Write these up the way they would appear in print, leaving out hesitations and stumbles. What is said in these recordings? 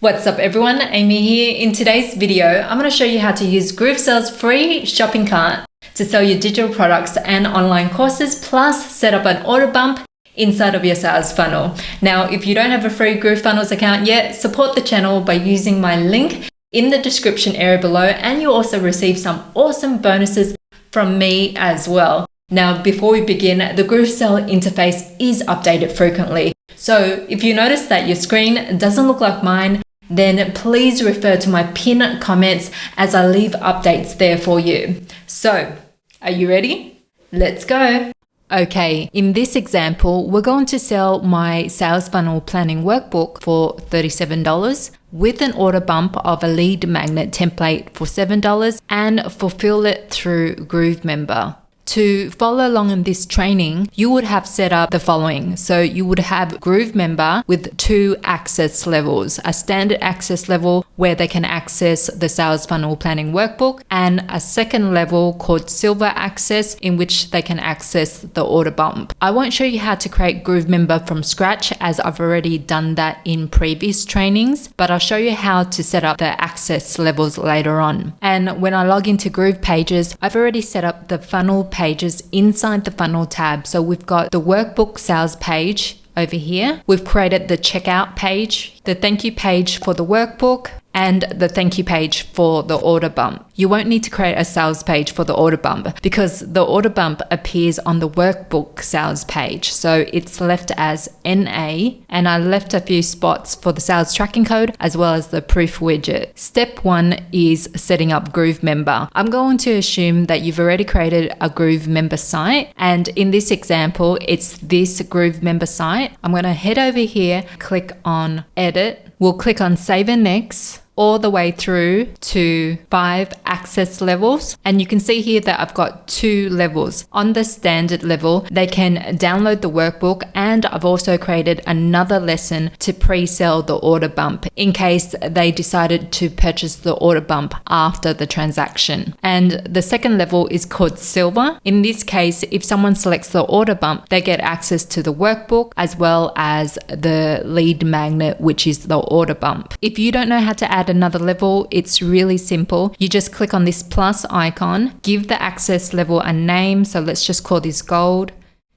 What's up everyone, Amy here. In today's video, I'm going to show you how to use Groovesell's free shopping cart to sell your digital products and online courses, plus set up an order bump inside of your sales funnel. Now, if you don't have a free GrooveFunnels account yet, support the channel by using my link in the description area below, and you'll also receive some awesome bonuses from me as well. Now, before we begin, the Groovesell interface is updated frequently. So if you notice that your screen doesn't look like mine, then please refer to my pinned comments as I leave updates there for you. So, are you ready? Let's go. Okay, in this example, we're going to sell my sales funnel planning workbook for $37 with an order bump of a lead magnet template for $7 and fulfill it through Groovemember. To follow along in this training, you would have set up the following. So you would have Groovemember with 2 access levels, a standard access level where they can access the sales funnel planning workbook, and a second level called silver access in which they can access the order bump. I won't show you how to create Groovemember from scratch as I've already done that in previous trainings, but I'll show you how to set up the access levels later on. And when I log into Groove Pages, I've already set up the funnel pages inside the funnel tab. So we've got the workbook sales page over here. We've created the checkout page, the thank you page for the workbook, and the thank you page for the order bump. You won't need to create a sales page for the order bump because the order bump appears on the workbook sales page. So it's left as NA, and I left a few spots for the sales tracking code as well as the proof widget. Step 1 is setting up Groovemember. I'm going to assume that you've already created a Groovemember site, and in this example, it's this Groovemember site. I'm going to head over here, click on edit. We'll click on save and next all the way through to 5 access levels. And you can see here that I've got 2 levels. On the standard level, they can download the workbook, and I've also created another lesson to pre-sell the order bump in case they decided to purchase the order bump after the transaction. And the second level is called silver. In this case, if someone selects the order bump, they get access to the workbook as well as the lead magnet, which is the order bump. If you don't know how to add another level, it's really simple. You just click on this plus icon, give the access level a name. So let's just call this gold.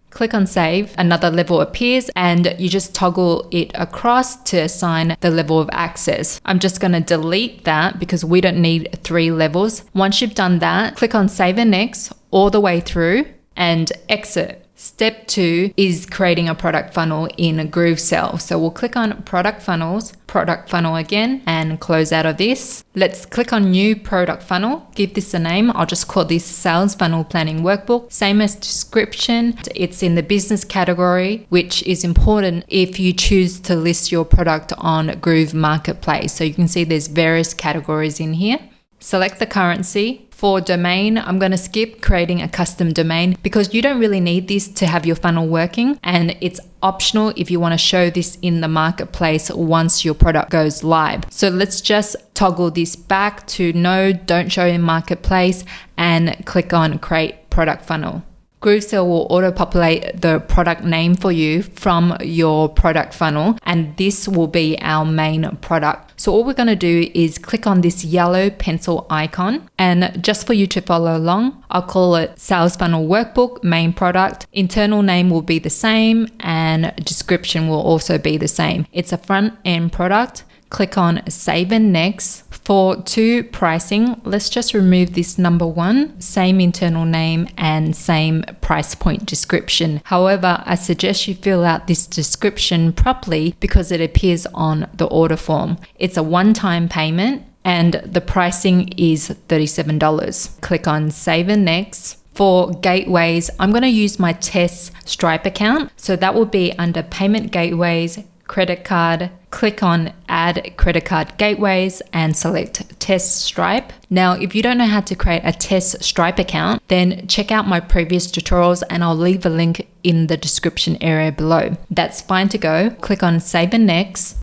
Click on save, another level appears, and you just toggle it across to assign the level of access. I'm just going to delete that because we don't need 3 levels. Once you've done that, click on save and next all the way through and exit. Step 2 is creating a product funnel in Groovesell. So we'll click on product funnels, product funnel again, and close out of this. Let's click on new product funnel, give this a name. I'll just call this sales funnel planning workbook. Same as description. It's in the business category, which is important if you choose to list your product on Groove Marketplace. So you can see there's various categories in here. Select the currency. For domain, I'm going to skip creating a custom domain because you don't really need this to have your funnel working, and it's optional if you want to show this in the marketplace once your product goes live. So let's just toggle this back to no, don't show in marketplace, and click on create product funnel. Groovesell will auto-populate the product name for you from your product funnel, and this will be our main product. So all we're going to do is click on this yellow pencil icon, and just for you to follow along, I'll call it Sales Funnel Workbook Main Product. Internal name will be the same, and description will also be the same. It's a front-end product. Click on save and next. For 2 pricing, let's just remove this number 1, same internal name and same price point description. However, I suggest you fill out this description properly because it appears on the order form. It's a one-time payment and the pricing is $37. Click on save and next. For gateways, I'm going to use my test Stripe account. So that will be under payment gateways, credit card. Click on add credit card gateways and select test Stripe. Now, if you don't know how to create a test Stripe account, then check out my previous tutorials and I'll leave a link in the description area below. That's fine to go. Click on save and next.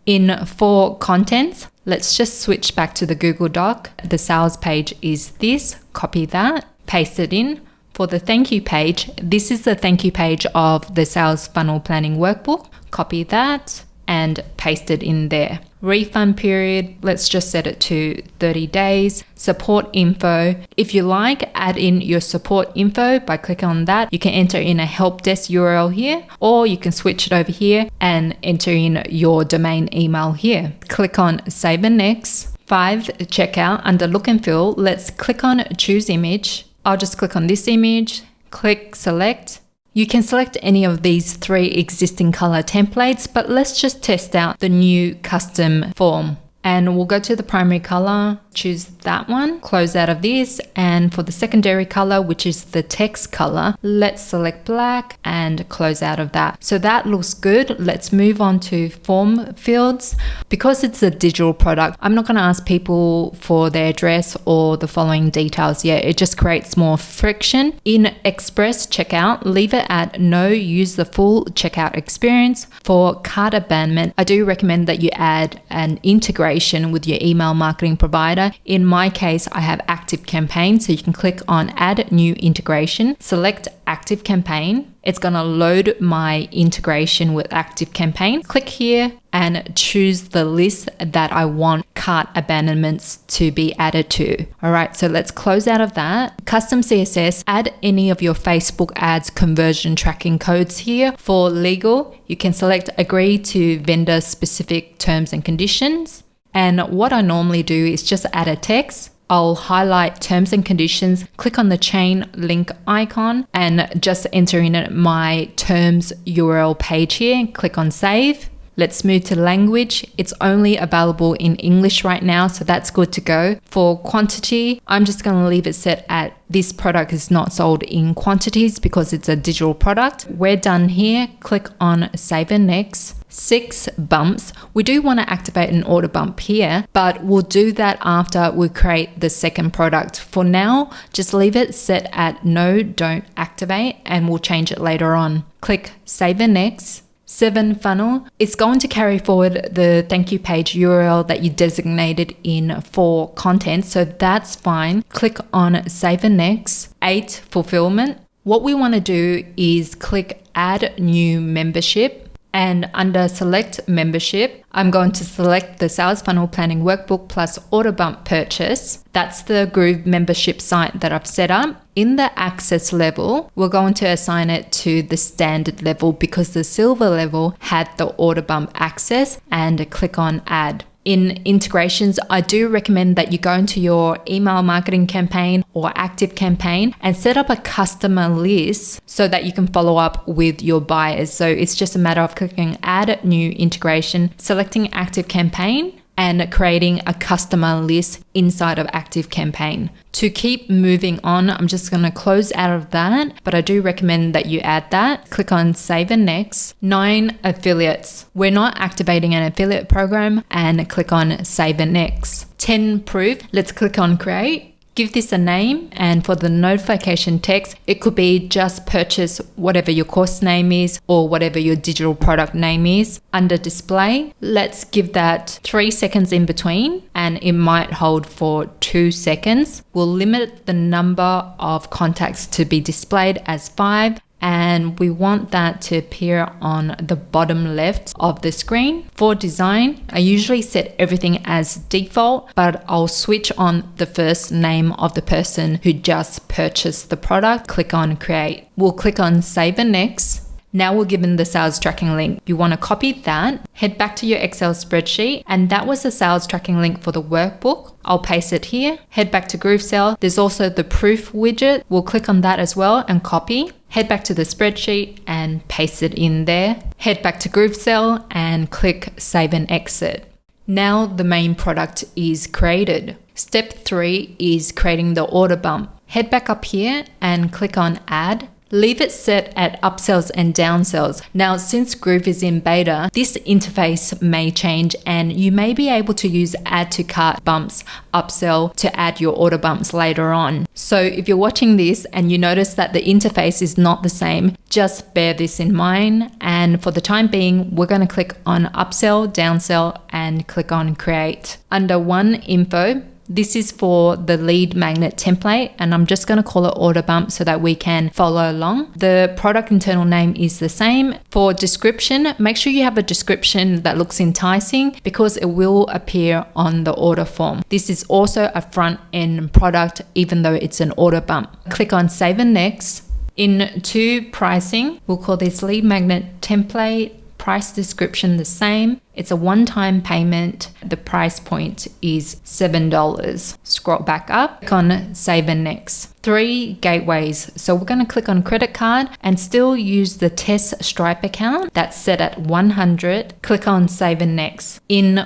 For contents, let's just switch back to the Google Doc. The sales page is this, copy that, paste it in. For the thank you page, this is the thank you page of the sales funnel planning workbook. Copy that and paste it in there. Refund period, let's just set it to 30 days. Support info. If you like, add in your support info by clicking on that. You can enter in a help desk URL here, or you can switch it over here and enter in your domain email here. Click on Save and Next. 5. Checkout. Under look and feel, let's click on choose image. I'll just click on this image, click select. You can select any of these 3 existing color templates, but let's just test out the new custom form. And we'll go to the primary color, choose that one, close out of this. And for the secondary color, which is the text color, let's select black and close out of that. So that looks good. Let's move on to form fields. Because it's a digital product, I'm not going to ask people for their address or the following details yet. It just creates more friction. In Express checkout, leave it at no, use the full checkout experience. For cart abandonment, I do recommend that you add an integration with your email marketing provider. In my case, I have ActiveCampaign, so you can click on add new integration, select ActiveCampaign. It's going to load my integration with ActiveCampaign. Click here and choose the list that I want cart abandonments to be added to. All right, so let's close out of that. Custom CSS, add any of your Facebook ads conversion tracking codes here. For legal, you can select agree to vendor specific terms and conditions. And what I normally do is just add a text. I'll highlight terms and conditions, click on the chain link icon and just enter in my terms URL page here, click on save. Let's move to language. It's only available in English right now, so that's good to go. For quantity, I'm just going to leave it set at this product is not sold in quantities because it's a digital product. We're done here. Click on save and next. 6 bumps. We do want to activate an order bump here, but we'll do that after we create the second product. For now, just leave it set at no, don't activate, and we'll change it later on. Click save and next. 7 funnel. It's going to carry forward the thank you page URL that you designated in for content, so that's fine. Click on save and next. 8 fulfillment. What we want to do is click add new membership. And under select membership, I'm going to select the sales funnel planning workbook plus order bump purchase. That's the Groove membership site that I've set up. In the access level, we're going to assign it to the standard level because the silver level had the order bump access, and click on add. In integrations, I do recommend that you go into your email marketing campaign or ActiveCampaign and set up a customer list so that you can follow up with your buyers. So it's just a matter of clicking add new integration, selecting ActiveCampaign, and creating a customer list inside of ActiveCampaign. To keep moving on, I'm just going to close out of that, but I do recommend that you add that. Click on save and next. 9 affiliates. We're not activating an affiliate program, and click on save and next. 10 proof. Let's click on create. Give this a name, and for the notification text, it could be just purchase whatever your course name is or whatever your digital product name is. Under display, let's give that 3 seconds in between, and it might hold for 2 seconds. We'll limit the number of contacts to be displayed as 5. And we want that to appear on the bottom left of the screen. For design, I usually set everything as default, but I'll switch on the first name of the person who just purchased the product. Click on create. We'll click on save and next. Now we're given the sales tracking link. You want to copy that, head back to your Excel spreadsheet, and that was the sales tracking link for the workbook. I'll paste it here, head back to Groovesell. There's also the proof widget. We'll click on that as well and copy. Head back to the spreadsheet and paste it in there. Head back to Groovesell and click save and exit. Now the main product is created. Step 3 is creating the order bump. Head back up here and click on add. Leave it set at upsells and downsells. Now, since Groove is in beta, this interface may change and you may be able to use add to cart bumps, upsell to add your order bumps later on. So if you're watching this and you notice that the interface is not the same, just bear this in mind. And for the time being, we're going to click on upsell, downsell, and click on create. Under one info, This is for the lead magnet template, and I'm just going to call it order bump so that we can follow along. The product internal name is the same. For description, make sure you have a description that looks enticing because it will appear on the order form. This is also a front end product, even though it's an order bump. Click on Save and Next. Into pricing, we'll call this lead magnet template. Price description the same. It's a one-time payment. The price point is $7. Scroll back up, click on Save and Next. 3 gateways. So we're going to click on credit card and still use the test Stripe account that's set at 100. Click on Save and Next.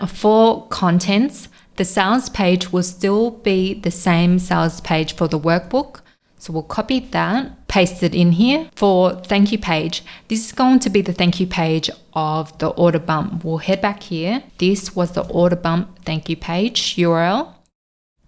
For contents, the sales page will still be the same sales page for the workbook. So we'll copy that, paste it in here. For thank you page, this is going to be the thank you page of the order bump. We'll head back here. This was the order bump thank you page URL.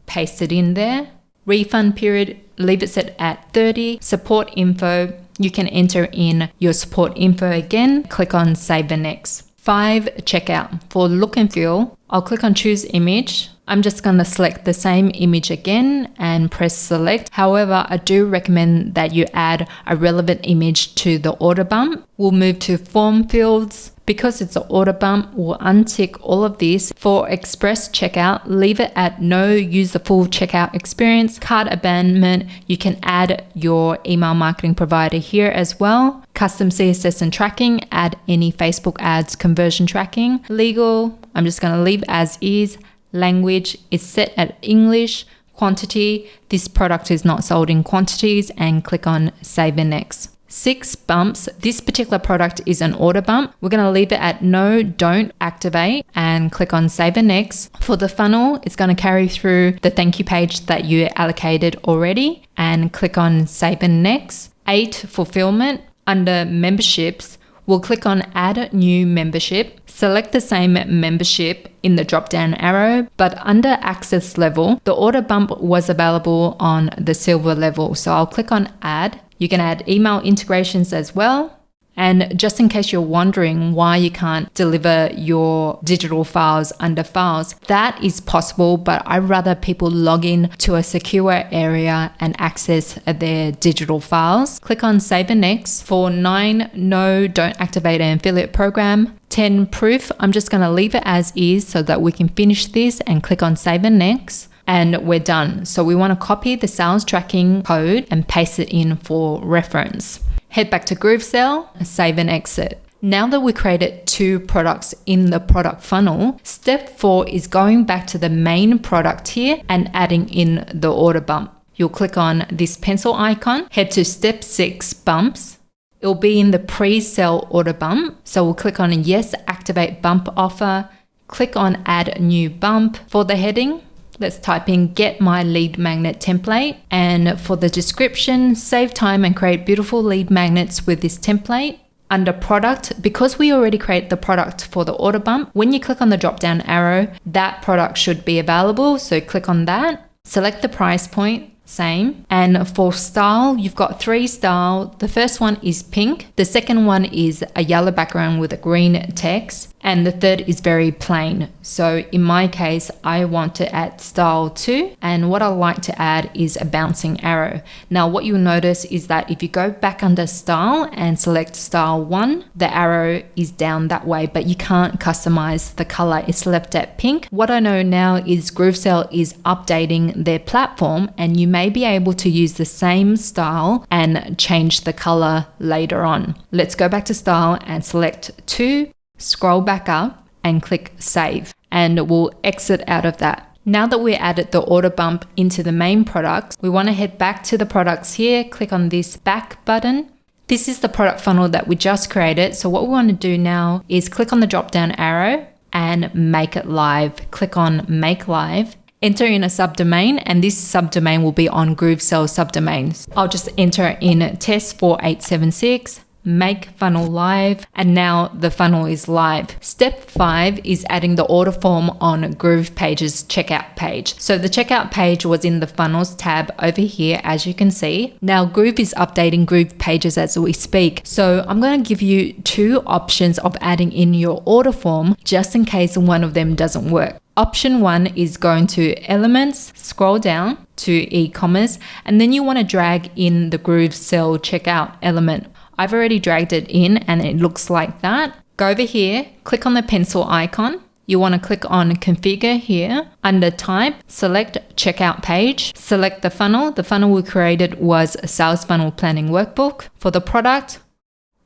Paste it in there. Refund period, leave it set at 30. Support info, you can enter in your support info again. Click on Save and Next. 5 checkout. For look and feel, I'll click on choose image. I'm just going to select the same image again and press select. However, I do recommend that you add a relevant image to the order bump. We'll move to form fields. Because it's an order bump, we'll untick all of this. For express checkout, leave it at no, use the full checkout experience. Cart abandonment, you can add your email marketing provider here as well. Custom CSS and tracking, add any Facebook ads conversion tracking. Legal, I'm just going to leave as is. Language is set at English. Quantity, this product is not sold in quantities, and click on Save and Next. 6 bumps. This particular product is an order bump. We're going to leave it at no, don't activate, and click on Save and Next. For the funnel, it's going to carry through the thank you page that you allocated already, and click on Save and Next. 8 fulfillment. Under memberships, we'll click on Add New Membership. Select the same membership in the drop-down arrow, but under access level, the order bump was available on the silver level. So I'll click on Add. You can add email integrations as well. And just in case you're wondering why you can't deliver your digital files under files, that is possible, but I'd rather people log in to a secure area and access their digital files. Click on Save and Next. For 9, no, don't activate an affiliate program. 10, proof. I'm just going to leave it as is so that we can finish this, and click on Save and Next. And we're done. So we want to copy the sales tracking code and paste it in for reference. Head back to Groovesell, save and exit. Now that we created 2 products in the product funnel, step 4 is going back to the main product here and adding in the order bump. You'll click on this pencil icon, head to step 6, bumps. It'll be in the pre-sell order bump. So we'll click on yes, activate bump offer. Click on add new bump. For the heading, let's type in get my lead magnet template. And for the description, save time and create beautiful lead magnets with this template. Under product, because we already created the product for the order bump, when you click on the drop down arrow, that product should be available. So click on that, select the price point, same. And for style, you've got 3 style. The first one is pink. The second one is a yellow background with a green text. And the third is very plain. So in my case, I want to add style 2. And what I like to add is a bouncing arrow. Now, what you'll notice is that if you go back under style and select style 1, the arrow is down that way, but you can't customize the color. It's left at pink. What I know now is Groovesell is updating their platform, and you may be able to use the same style and change the color later on. Let's go back to style and select 2. Scroll back up and click save, and we'll exit out of that. Now that we added the order bump into the main products, we want to head back to the products here, click on this back button. This is the product funnel that we just created. So what we want to do now is click on the drop down arrow and make it live. Click on make live. Enter in a subdomain, and this subdomain will be on Groovesell subdomains. I'll just enter in test 4876. Make funnel live, and now the funnel is live. Step 5 is adding the order form on Groove Page's checkout page. So the checkout page was in the funnels tab over here, as you can see. Now Groove is updating Groove Pages as we speak. So I'm going to give you 2 options of adding in your order form just in case one of them doesn't work. Option 1 is going to Elements, scroll down to e-commerce, and then you want to drag in the Groovesell checkout element. I've already dragged it in and it looks like that. Go over here, click on the pencil icon. You want to click on Configure here. Under Type, select Checkout Page. Select the funnel. The funnel we created was a Sales Funnel Planning Workbook. For the product,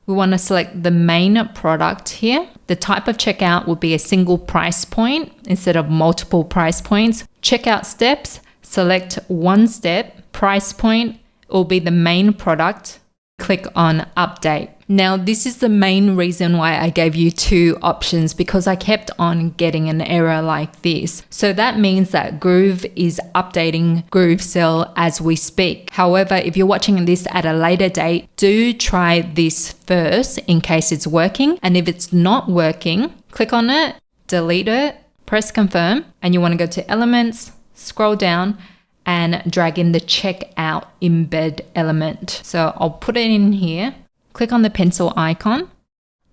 we want to select the main product here. The type of checkout will be a single price point instead of multiple price points. Checkout steps, select one step. Price point will be the main product. Click on Update. Now, this is the main reason why I gave you two options, because I kept on getting an error like this. So that means that Groove is updating Groovesell as we speak. However, if you're watching this at a later date, do try this first in case it's working. And if it's not working, click on it, delete it, press confirm, and you want to go to Elements, scroll down, and drag in the checkout embed element. So I'll put it in here. Click on the pencil icon.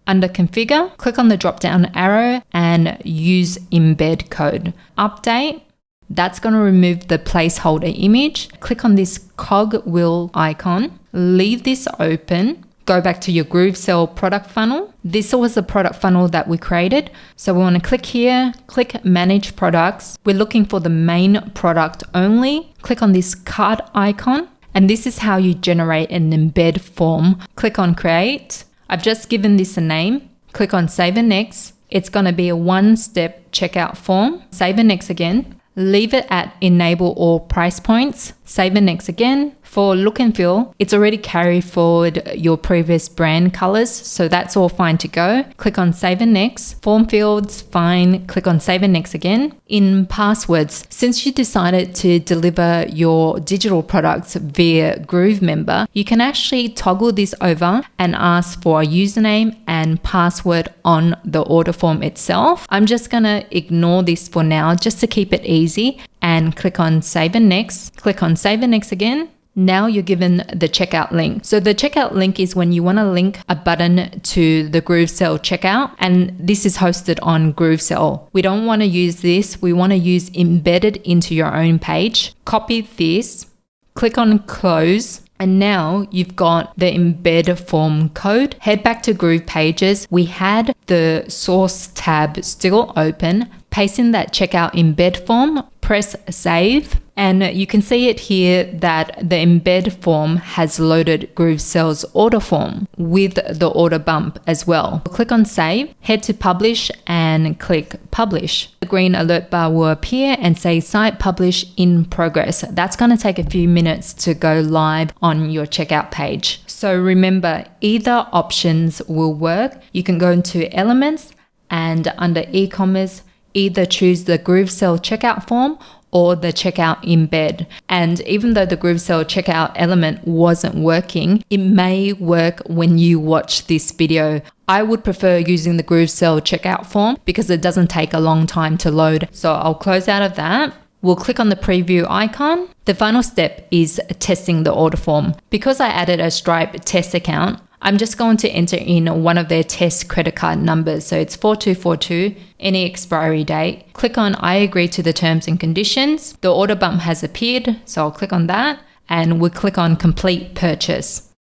Under Configure, click on the drop down arrow and use embed code. Update, that's going to remove the placeholder image. Click on this cogwheel icon. Leave this open. Go back to your Groovesell product funnel. This was the product funnel that we created. So we want to click here, click Manage Products. We're looking for the main product only. Click on this cart icon. And this is how you generate an embed form. Click on Create. I've just given this a name. Click on Save and Next. It's going to be a one-step checkout form. Save and Next again. Leave it at Enable All Price Points. Save and Next again. For look and feel, it's already carried forward your previous brand colors, so that's all fine to go. Click on Save and Next. Form fields, fine. Click on Save and Next again. In passwords, since you decided to deliver your digital products via Groovemember, you can actually toggle this over and ask for a username and password on the order form itself. I'm just gonna ignore this for now just to keep it easy and click on Save and Next. Click on Save and Next again. Now you're given the checkout link. So the checkout link is when you want to link a button to the Groovesell checkout, and this is hosted on Groovesell. We don't want to use this. We want to use embedded into your own page. Copy this, click on Close, and now you've got the embed form code. Head back to Groove Pages. We had the source tab still open. Paste in that checkout embed form, press save, and you can see it here that the embed form has loaded Groovesell's order form with the order bump as well. Click on save, head to publish and click publish. The green alert bar will appear and say site publish in progress. That's going to take a few minutes to go live on your checkout page. So remember, either options will work. You can go into Elements and under e-commerce, either choose the Groovesell checkout form or the checkout embed. And even though the Groovesell checkout element wasn't working, it may work when you watch this video. I would prefer using the Groovesell checkout form because it doesn't take a long time to load. So I'll close out of that. We'll click on the preview icon. The final step is testing the order form. Because I added a Stripe test account, I'm just going to enter in one of their test credit card numbers. So it's 4242, any expiry date. Click on I agree to the terms and conditions. The order bump has appeared, so I'll click on that and we'll click on complete purchase.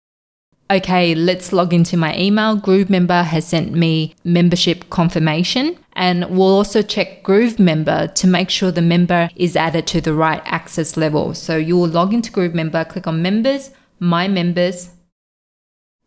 Okay, let's log into my email. Groovemember has sent me membership confirmation, and we'll also check Groovemember to make sure the member is added to the right access level. So you will log into Groovemember, click on members, my members,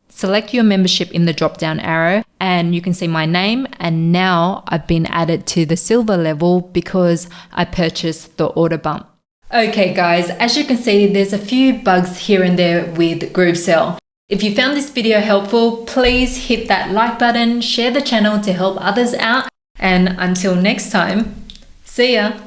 select your membership in the drop down arrow, and you can see my name, and now I've been added to the silver level because I purchased the order bump. Okay guys, as you can see, there's a few bugs here and there with Groovesell. If you found this video helpful, please hit that like button, share the channel to help others out, and until next time, see ya!